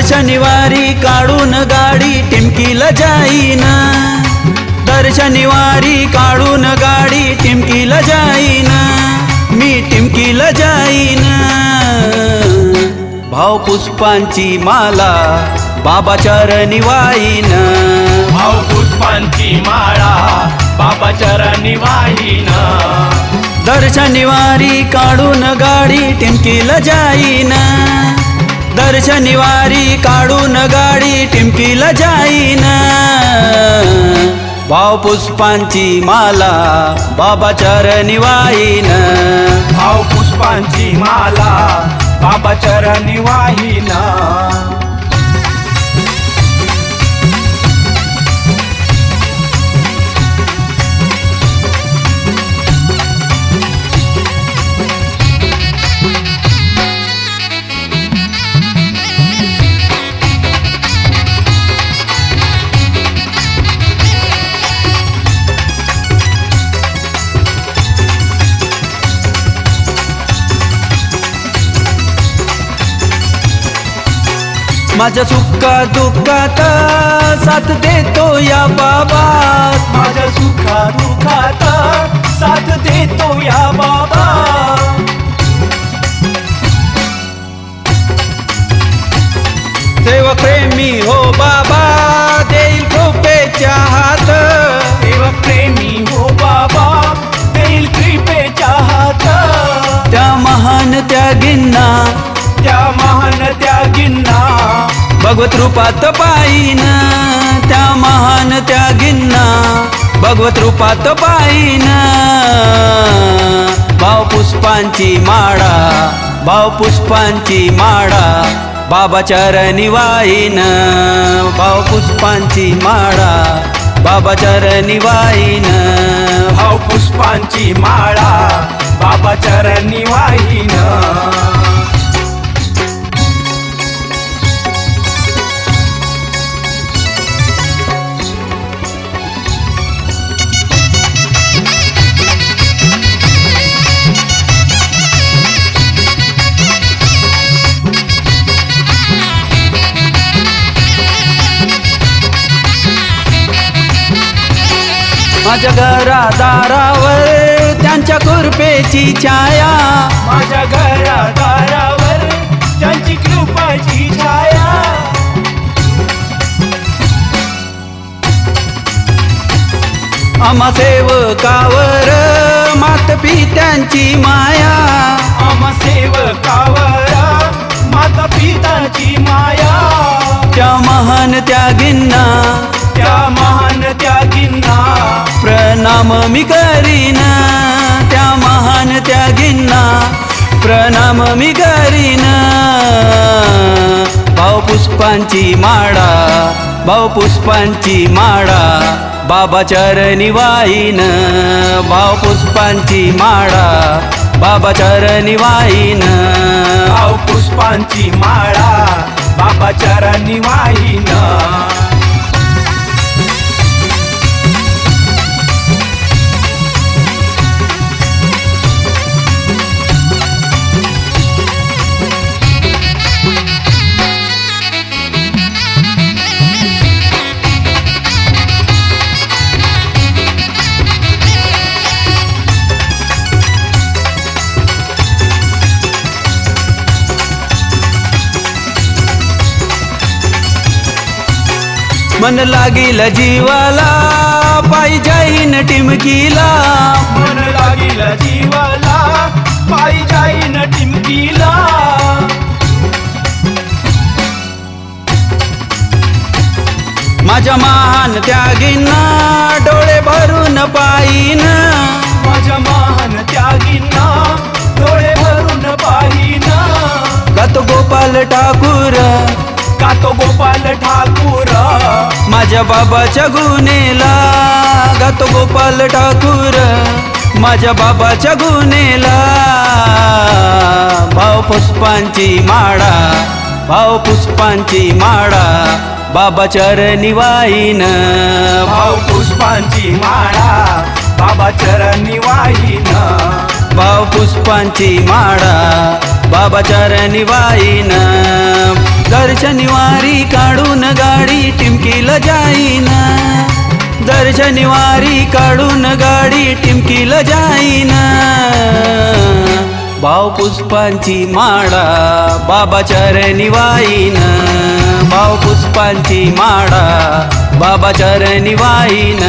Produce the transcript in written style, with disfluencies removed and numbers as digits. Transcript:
शनिवारी काढून गाडी टिमकीला जाईन, दर शनिवारी काढून गाडी टिमकीला जाईन, मी टिमकीला जाईन। भाव पुष्पांची माला बाबा चरणी वाईन, भाव पुष्पांची माळा बाबा चरणी वाहीन। दर शनिवारी काढून गाडी टिमकीला जाईन, दर शनिवारी काढून गाडी टिमकीला जाईन। भाव पुष्पांची माला बाबा चरणी वाईन, भाव पुष्पांची माला बाबा चरणी वाहीन। माझ्या सुखा दुःखात साथ देतो या बाबा, माझ्या सुखा दुःखात साथ देतो या बाबा। सेवक प्रेमी हो बाबा देईल कृपेच्या हात, सेवक प्रेमी हो बाबा देईल कृपेच्या हात। त्या महान त्यागींना, त्या महान त्यागींना भगवत रूपात पाईन, त्या महान त्यागींना भगवत रूपात पाईन। भाव पुष्पांची माळा, भाव पुष्पांची माळा बाबा चरणी वाईन, भाव पुष्पांची माळा बाबा चरणी वाईन, भाव पुष्पांची माळा बाबा चरणी वाहीन। माझ्या घरादारावर त्यांच्या कृपेची छाया, माझ्या घरादारावर त्यांची कृपेची छाया। आम्हा सेवकावर मात पित्यांची माया, आम्हा सेवकावर माता पिताची माया। त्या महान त्यागींना, त्या महान त्यागींना प्रणाम मी करीन, त्या महान त्यागींना प्रणाम मी करीन। भाव पुष्पांची माळा, भाव पुष्पांची माळा बाबा चरणी वाईन, भाव पुष्पांची माळा बाबा चरणी वाईन, भाव पुष्पांची माळा बाबा चरणी वाहीन। मन लागील जीवाला पायी जाईन टिमकीला, मन लागील जीवाला पायी जाईन टिमकीला। माझ्या महान त्यागींना डोळे भरून पाईन, माझ्या महान त्यागींना डोळे भरून पाहीन। गातो गोपाल ठाकूर, गातो गोपाल ठाकूर माझ्या बाबाच्या गुणेला, गातो गोपाल ठाकूर माझ्या बाबाच्या गुणेला। भाव पुष्पांची माळा, भाव पुष्पांची माळा बाबा चरणी वाईन, भाव पुष्पांची माळा बाबा चरणी वाहीन, भाव पुष्पांची माळा बाबाच्या रनिवाईन दर्शनिवारी काढून गाडी टिमकीला जाईन दर्शनिवारी काढून गाडी टिमकीला जाईन भाव पुष्पांची माळा बाबाच्या रनिवाईन भाव पुष्पांची माळा बाबाच्या रनिवाईन